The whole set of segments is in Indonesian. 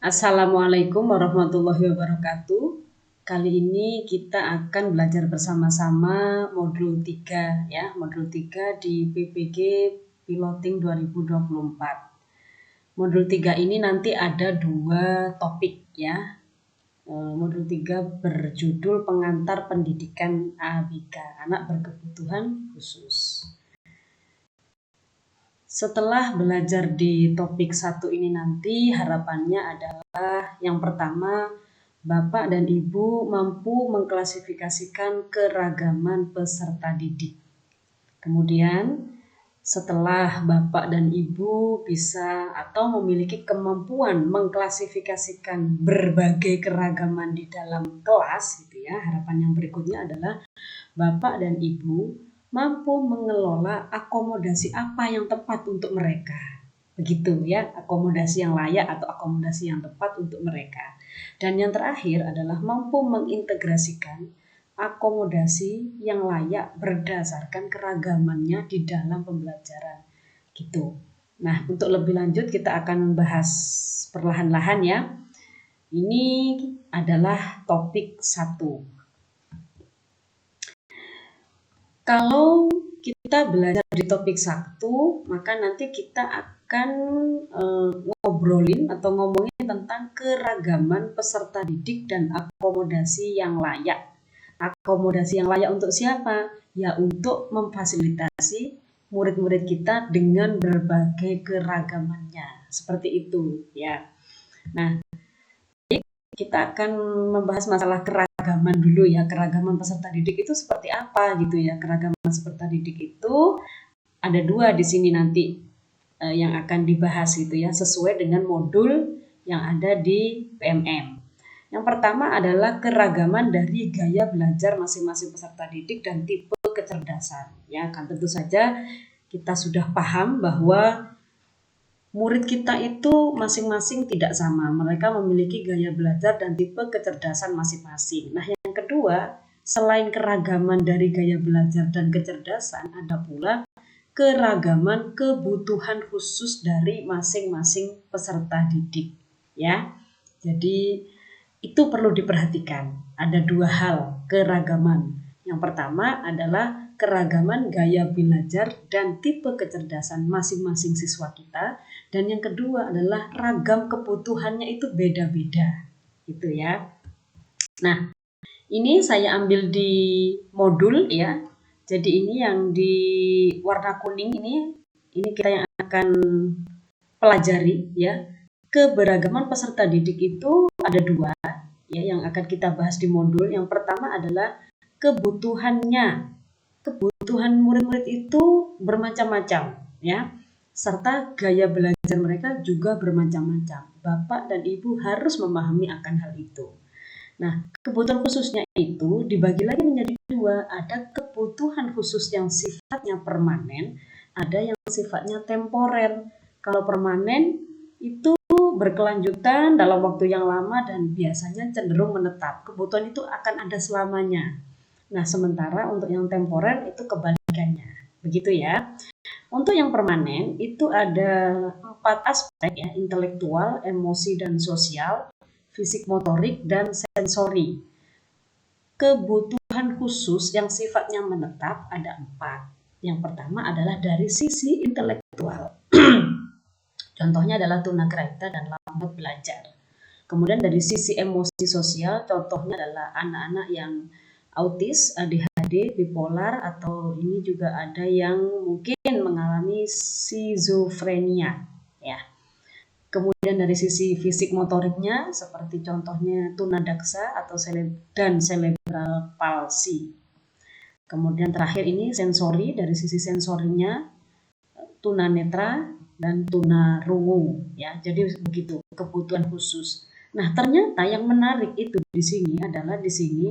Assalamualaikum warahmatullahi wabarakatuh. Kali ini kita akan belajar bersama-sama modul 3 ya, modul 3 di PPG Piloting 2024. Modul 3 ini nanti ada 2 topik ya. Modul 3 berjudul Pengantar Pendidikan ABK, Anak Berkebutuhan Khusus. Setelah belajar di topik 1 ini nanti, harapannya adalah yang pertama, Bapak dan Ibu mampu mengklasifikasikan keragaman peserta didik. Kemudian, setelah Bapak dan Ibu bisa atau memiliki kemampuan mengklasifikasikan berbagai keragaman di dalam kelas, gitu ya, harapan yang berikutnya adalah Bapak dan Ibu mampu mengelola akomodasi apa yang tepat untuk mereka. Begitu ya, akomodasi yang layak atau akomodasi yang tepat untuk mereka. Dan yang terakhir adalah mampu mengintegrasikan akomodasi yang layak berdasarkan keragamannya di dalam pembelajaran. Gitu. Nah, untuk lebih lanjut kita akan bahas perlahan-lahan ya. Ini adalah topik 1. Kalau kita belajar di topik 1, maka nanti kita akan ngobrolin atau ngomongin tentang keragaman peserta didik dan akomodasi yang layak. Akomodasi yang layak untuk siapa? Ya untuk memfasilitasi murid-murid kita dengan berbagai keragamannya. Seperti itu ya. Nah, kita akan membahas masalah keragaman dulu ya. Keragaman peserta didik itu seperti apa gitu ya. Keragaman peserta didik itu ada 2 di sini nanti yang akan dibahas gitu ya, sesuai dengan modul yang ada di PMM. Yang pertama adalah keragaman dari gaya belajar masing-masing peserta didik dan tipe kecerdasan. Ya, kan tentu saja kita sudah paham bahwa murid kita itu masing-masing tidak sama. Mereka memiliki gaya belajar dan tipe kecerdasan masing-masing. Nah, yang kedua, selain keragaman dari gaya belajar dan kecerdasan, ada pula keragaman kebutuhan khusus dari masing-masing peserta didik. Ya, jadi itu perlu diperhatikan. Ada 2 hal keragaman. Yang pertama adalah keragaman gaya belajar dan tipe kecerdasan masing-masing siswa kita. Dan yang kedua adalah ragam kebutuhannya itu beda-beda. Gitu ya. Nah, ini saya ambil di modul ya. Jadi ini yang di warna kuning ini kita yang akan pelajari ya. Keberagaman peserta didik itu ada 2 ya yang akan kita bahas di modul. Yang pertama adalah kebutuhannya. Kebutuhan murid-murid itu bermacam-macam ya. Serta gaya belajar mereka juga bermacam-macam. Bapak dan Ibu harus memahami akan hal itu. Nah, kebutuhan khususnya itu dibagi lagi menjadi 2. Ada kebutuhan khusus yang sifatnya permanen, ada yang sifatnya temporer. Kalau permanen itu berkelanjutan dalam waktu yang lama dan biasanya cenderung menetap. Kebutuhan itu akan ada selamanya. Nah, sementara untuk yang temporer itu kebalikannya. Begitu ya. Untuk yang permanen itu ada 4 aspek ya, intelektual, emosi dan sosial, fisik motorik dan sensori. Kebutuhan khusus yang sifatnya menetap ada 4. Yang pertama adalah dari sisi intelektual. Contohnya adalah tunagrahita dan lambat belajar. Kemudian dari sisi emosi sosial, contohnya adalah anak-anak yang autis, ADHD, bipolar, atau ini juga ada yang mungkin mengalami skizofrenia ya. Kemudian dari sisi fisik motoriknya seperti contohnya tunadaksa atau dan cerebral palsy. Kemudian terakhir ini sensori, dari sisi sensorinya tunanetra dan tunarungu ya. Jadi begitu kebutuhan khusus. Nah, ternyata yang menarik itu di sini adalah di sini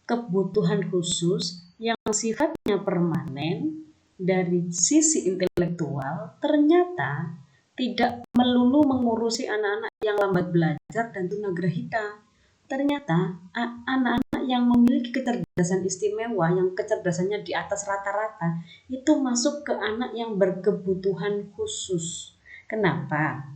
kebutuhan khusus yang sifatnya permanen dari sisi intelektual ternyata tidak melulu mengurusi anak-anak yang lambat belajar dan tunagrahita. Ternyata anak-anak yang memiliki kecerdasan istimewa, yang kecerdasannya di atas rata-rata, itu masuk ke anak yang berkebutuhan khusus. Kenapa?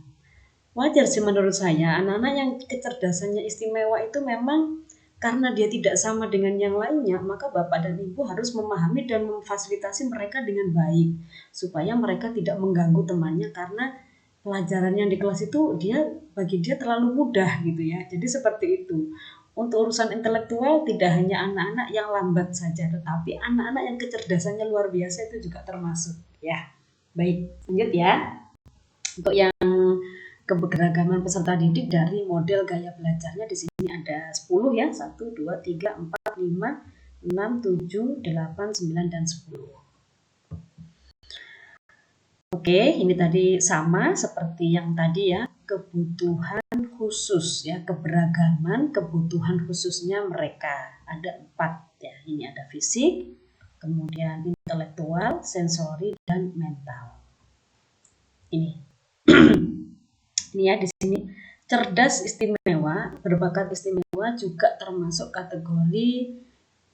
wajar sih menurut saya, anak-anak yang kecerdasannya istimewa itu memang karena dia tidak sama dengan yang lainnya, maka bapak dan ibu harus memahami dan memfasilitasi mereka dengan baik, supaya mereka tidak mengganggu temannya karena pelajaran yang di kelas itu bagi dia terlalu mudah gitu ya. Jadi seperti itu. Untuk urusan intelektual tidak hanya anak-anak yang lambat saja, tetapi anak-anak yang kecerdasannya luar biasa itu juga termasuk. Ya, baik, lanjut ya. Untuk yang keberagaman peserta didik dari model gaya belajarnya di sini ada 10 ya. 1, 2, 3, 4, 5, 6, 7, 8, 9, dan 10. Oke, ini tadi sama seperti yang tadi ya, kebutuhan khusus ya, keberagaman kebutuhan khususnya mereka. Ada 4 ya, ini ada fisik, kemudian intelektual, sensori, dan mental. Ini. Ini ya di sini cerdas istimewa, berbakat istimewa juga termasuk kategori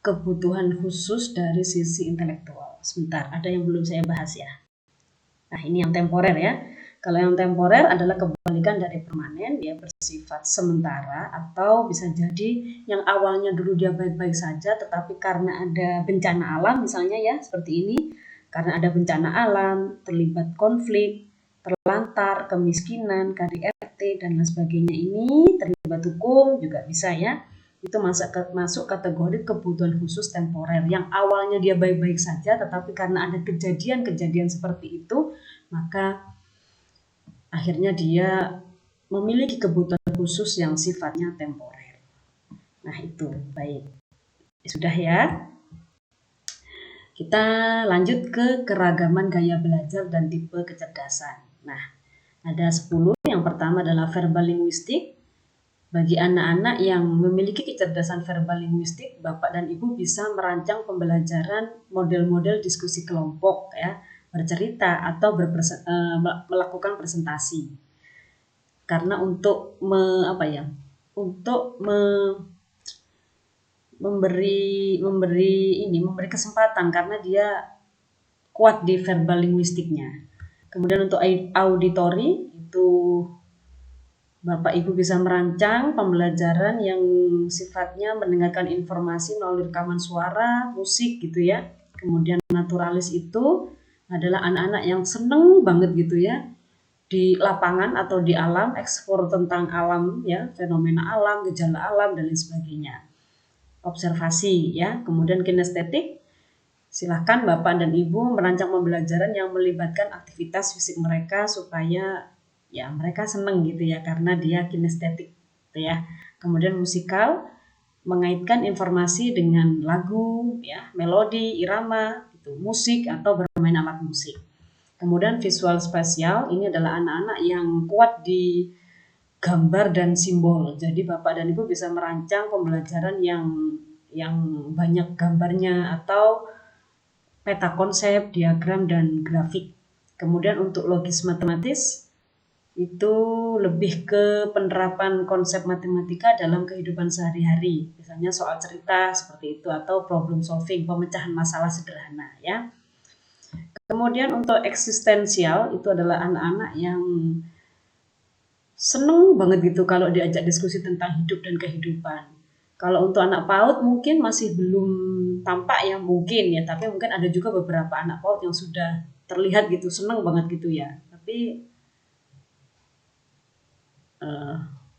kebutuhan khusus dari sisi intelektual. Sebentar, ada yang belum saya bahas ya. Nah, ini yang temporer ya. Kalau yang temporer adalah kebalikan dari permanen, dia bersifat sementara atau bisa jadi yang awalnya dulu dia baik-baik saja, tetapi karena ada bencana alam misalnya ya, seperti ini, karena ada bencana alam, terlibat konflik, terlantar, kemiskinan, KDRT, dan lain sebagainya ini, terlibat hukum juga bisa ya, itu masuk kategori kebutuhan khusus temporer yang awalnya dia baik-baik saja, tetapi karena ada kejadian-kejadian seperti itu, maka akhirnya dia memiliki kebutuhan khusus yang sifatnya temporer. Nah itu baik, sudah ya. Kita lanjut ke keragaman gaya belajar dan tipe kecerdasan. Nah, ada 10. Yang pertama adalah verbal linguistik. Bagi anak-anak yang memiliki kecerdasan verbal linguistik, Bapak dan Ibu bisa merancang pembelajaran model-model diskusi kelompok ya, bercerita atau melakukan presentasi. Karena untuk memberi kesempatan karena dia kuat di verbal linguistiknya. Kemudian untuk auditori itu Bapak Ibu bisa merancang pembelajaran yang sifatnya mendengarkan informasi melalui rekaman suara, musik gitu ya. Kemudian naturalis itu adalah anak-anak yang seneng banget gitu ya di lapangan atau di alam, eksplor tentang alam ya, fenomena alam, gejala alam dan lain sebagainya. Observasi ya. Kemudian kinestetik, silahkan Bapak dan Ibu merancang pembelajaran yang melibatkan aktivitas fisik mereka supaya ya mereka seneng gitu ya karena dia kinestetik gitu ya. Kemudian musikal, mengaitkan informasi dengan lagu ya, melodi, irama, gitu, musik atau bermain alat musik. Kemudian visual spasial, ini adalah anak-anak yang kuat di gambar dan simbol. Jadi Bapak dan Ibu bisa merancang pembelajaran yang banyak gambarnya atau peta konsep, diagram, dan grafik. Kemudian untuk logis matematis, itu lebih ke penerapan konsep matematika dalam kehidupan sehari-hari. Misalnya soal cerita seperti itu atau problem solving, pemecahan masalah sederhana ya. Kemudian untuk eksistensial itu adalah anak-anak yang seneng banget gitu kalau diajak diskusi tentang hidup dan kehidupan. Kalau untuk anak PAUD mungkin masih belum tampak ya mungkin ya, tapi mungkin ada juga beberapa anak PAUD yang sudah terlihat gitu seneng banget gitu ya. Tapi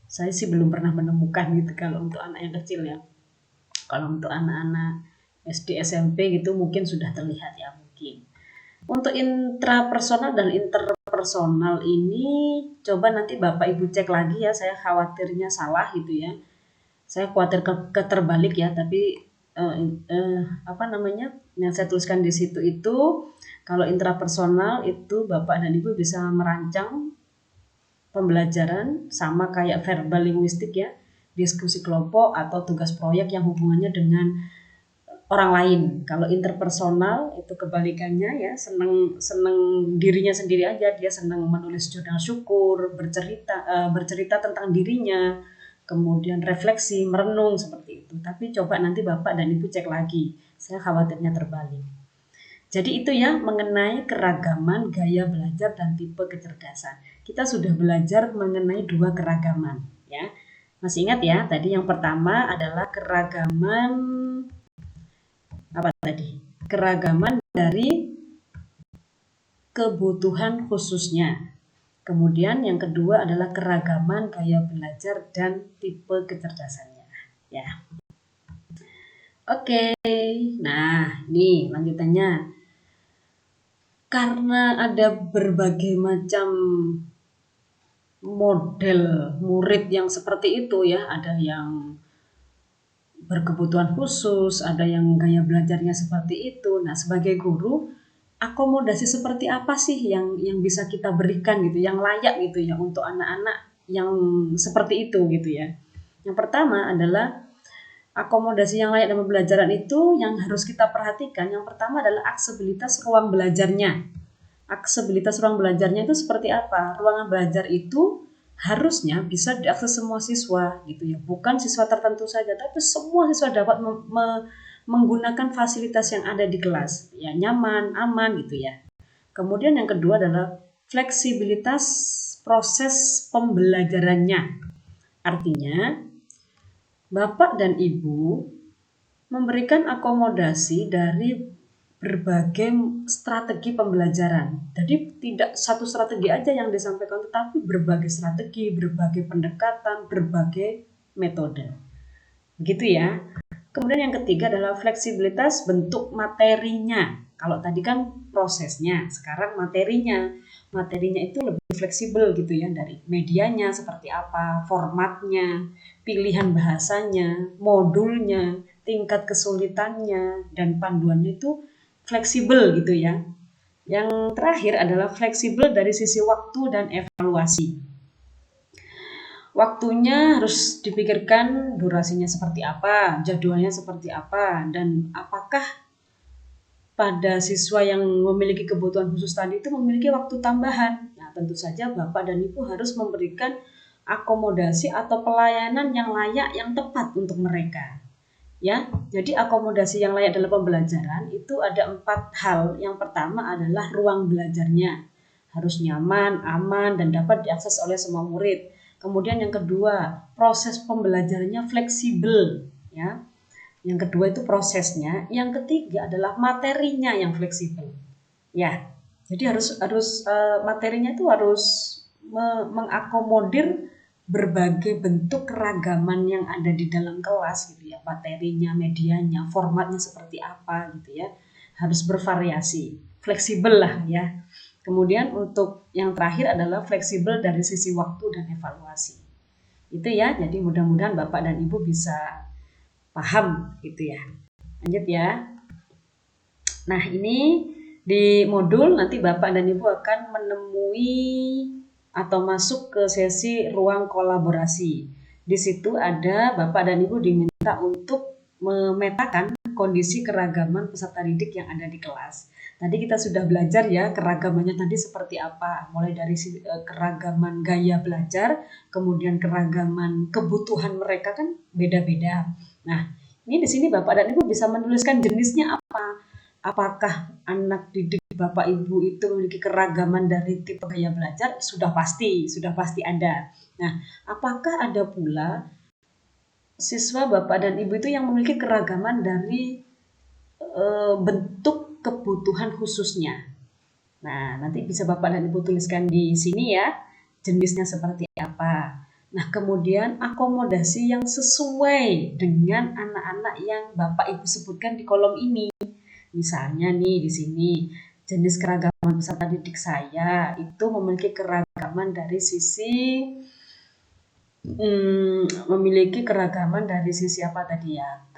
saya sih belum pernah menemukan gitu kalau untuk anak yang kecil ya. Kalau untuk anak-anak SD SMP gitu mungkin sudah terlihat ya mungkin. Untuk intrapersonal dan interpersonal ini coba nanti Bapak Ibu cek lagi ya, saya khawatirnya salah gitu ya. Saya khawatir keterbalik ya, tapi yang saya tuliskan di situ itu kalau intrapersonal itu Bapak dan Ibu bisa merancang pembelajaran sama kayak verbal linguistik ya, diskusi kelompok atau tugas proyek yang hubungannya dengan orang lain. Kalau interpersonal itu kebalikannya ya, seneng dirinya sendiri aja, dia senang menulis jurnal syukur, bercerita tentang dirinya, kemudian refleksi, merenung seperti itu. Tapi coba nanti Bapak dan Ibu cek lagi, saya khawatirnya terbalik. Jadi itu ya mengenai keragaman gaya belajar dan tipe kecerdasan. Kita sudah belajar mengenai dua keragaman ya. Masih ingat ya, tadi yang pertama adalah keragaman apa tadi? Keragaman dari kebutuhan khususnya. Kemudian yang kedua adalah keragaman gaya belajar dan tipe kecerdasannya. Ya. Oke. Nah, ini lanjutannya. Karena ada berbagai macam model murid yang seperti itu ya, ada yang berkebutuhan khusus, ada yang gaya belajarnya seperti itu. Nah, sebagai guru, akomodasi seperti apa sih yang bisa kita berikan gitu, yang layak gitu ya untuk anak-anak yang seperti itu gitu ya. Yang pertama adalah akomodasi yang layak dalam pembelajaran itu yang harus kita perhatikan. Yang pertama adalah aksesibilitas ruang belajarnya. Aksesibilitas ruang belajarnya itu seperti apa? Ruangan belajar itu harusnya bisa diakses semua siswa gitu ya. Bukan siswa tertentu saja, tapi semua siswa dapat menggunakan fasilitas yang ada di kelas. Ya, nyaman, aman gitu ya. Kemudian yang kedua adalah fleksibilitas proses pembelajarannya. Artinya, Bapak dan Ibu memberikan akomodasi dari berbagai strategi pembelajaran. Jadi tidak satu strategi aja yang disampaikan, tetapi berbagai strategi, berbagai pendekatan, berbagai metode. Begitu ya. Kemudian yang ketiga adalah fleksibilitas bentuk materinya. Kalau tadi kan prosesnya, sekarang materinya. Materinya itu lebih fleksibel gitu ya, dari medianya seperti apa, formatnya, pilihan bahasanya, modulnya, tingkat kesulitannya, dan panduannya itu fleksibel gitu ya. Yang terakhir adalah fleksibel dari sisi waktu dan evaluasi. Waktunya harus dipikirkan durasinya seperti apa, jadwalnya seperti apa, dan apakah pada siswa yang memiliki kebutuhan khusus tadi itu memiliki waktu tambahan. Nah, tentu saja Bapak dan Ibu harus memberikan akomodasi atau pelayanan yang layak, yang tepat untuk mereka. Ya, jadi akomodasi yang layak dalam pembelajaran itu ada 4 hal. Yang pertama adalah ruang belajarnya. Harus nyaman, aman, dan dapat diakses oleh semua murid. Kemudian yang kedua, proses pembelajarannya fleksibel. Ya. Yang kedua itu prosesnya. Yang ketiga adalah materinya yang fleksibel. Ya, jadi harus materinya itu harus mengakomodir berbagai bentuk keragaman yang ada di dalam kelas gitu ya, materinya, medianya, formatnya seperti apa gitu ya, harus bervariasi, fleksibel lah ya. Kemudian untuk yang terakhir adalah fleksibel dari sisi waktu dan evaluasi. Itu ya, jadi mudah-mudahan Bapak dan Ibu bisa paham gitu ya. Lanjut ya. Nah, ini di modul nanti Bapak dan Ibu akan menemui atau masuk ke sesi ruang kolaborasi. Di situ ada Bapak dan Ibu diminta untuk memetakan kondisi keragaman peserta didik yang ada di kelas. Tadi kita sudah belajar ya keragamannya tadi seperti apa, mulai dari keragaman gaya belajar, kemudian keragaman kebutuhan mereka kan beda-beda. Nah, ini di sini Bapak dan Ibu bisa menuliskan jenisnya apa. Apakah anak didik Bapak Ibu itu memiliki keragaman dari tipe gaya belajar? Sudah pasti ada. Nah, apakah ada pula siswa Bapak dan Ibu itu yang memiliki keragaman dari bentuk kebutuhan khususnya? Nah, nanti bisa Bapak dan Ibu tuliskan di sini ya, jenisnya seperti apa. Nah, kemudian akomodasi yang sesuai dengan anak-anak yang Bapak Ibu sebutkan di kolom ini. Misalnya nih di sini jenis keragaman peserta didik saya itu memiliki keragaman dari sisi apa tadi ya?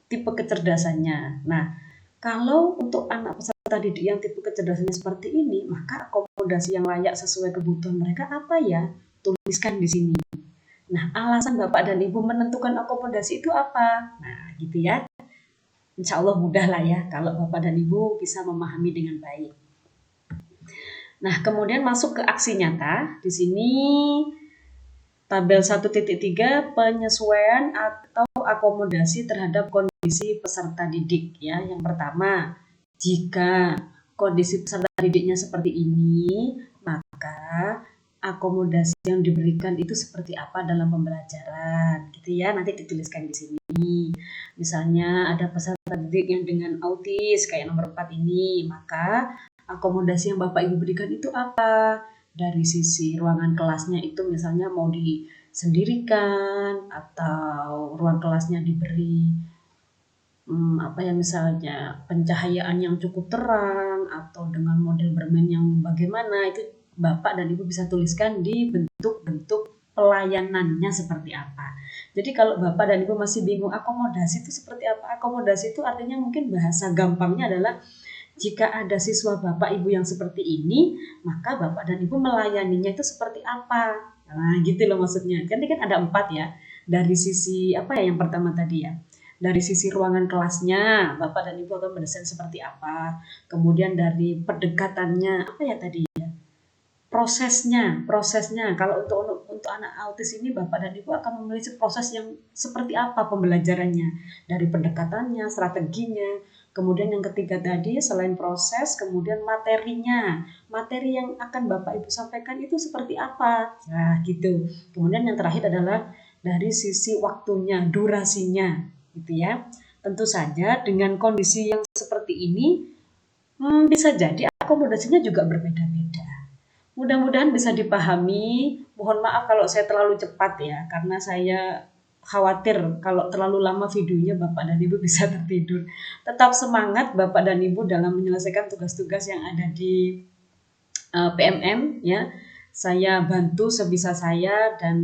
Tipe kecerdasannya. Nah, kalau untuk anak peserta didik yang tipe kecerdasannya seperti ini, maka akomodasi yang layak sesuai kebutuhan mereka apa ya? Tuliskan di sini. Nah, alasan Bapak dan Ibu menentukan akomodasi itu apa? Nah, gitu ya. Insya Allah mudah lah ya kalau Bapak dan Ibu bisa memahami dengan baik. Nah, kemudian masuk ke aksi nyata. Di sini Tabel 1.3 penyesuaian atau akomodasi terhadap kondisi peserta didik ya. Yang pertama, jika kondisi peserta didiknya seperti ini, maka akomodasi yang diberikan itu seperti apa dalam pembelajaran gitu ya. Nanti dituliskan di sini. Misalnya ada peserta didik yang dengan autis kayak nomor 4 ini, maka akomodasi yang Bapak Ibu berikan itu apa? Dari sisi ruangan kelasnya itu misalnya mau disendirikan atau ruang kelasnya diberi apa ya, misalnya pencahayaan yang cukup terang atau dengan model bermain yang bagaimana, itu Bapak dan Ibu bisa tuliskan di bentuk-bentuk pelayanannya seperti apa. Jadi kalau Bapak dan Ibu masih bingung akomodasi itu seperti apa, akomodasi itu artinya mungkin bahasa gampangnya adalah jika ada siswa Bapak Ibu yang seperti ini, maka Bapak dan Ibu melayaninya itu seperti apa. Nah, gitu loh maksudnya. Kan ada 4 ya. Dari sisi apa ya yang pertama tadi ya. Dari sisi ruangan kelasnya, Bapak dan Ibu akan mendesain seperti apa. Kemudian dari pendekatannya, apa ya tadi ya? Prosesnya. Kalau untuk anak autis ini Bapak dan Ibu akan memilih proses yang seperti apa pembelajarannya. Dari pendekatannya, strateginya. Kemudian yang ketiga tadi, selain proses, kemudian materinya. Materi yang akan Bapak Ibu sampaikan itu seperti apa. Nah, gitu. Kemudian yang terakhir adalah dari sisi waktunya, durasinya, gitu ya. Tentu saja dengan kondisi yang seperti ini, bisa jadi akomodasinya juga berbeda-beda. Mudah-mudahan bisa dipahami. Mohon maaf kalau saya terlalu cepat ya, karena saya khawatir kalau terlalu lama videonya Bapak dan Ibu bisa tertidur. Tetap semangat Bapak dan Ibu dalam menyelesaikan tugas-tugas yang ada di PMM ya. Saya bantu sebisa saya dan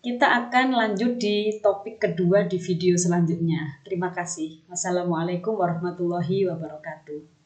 kita akan lanjut di topik kedua di video selanjutnya. Terima kasih. Wassalamualaikum warahmatullahi wabarakatuh.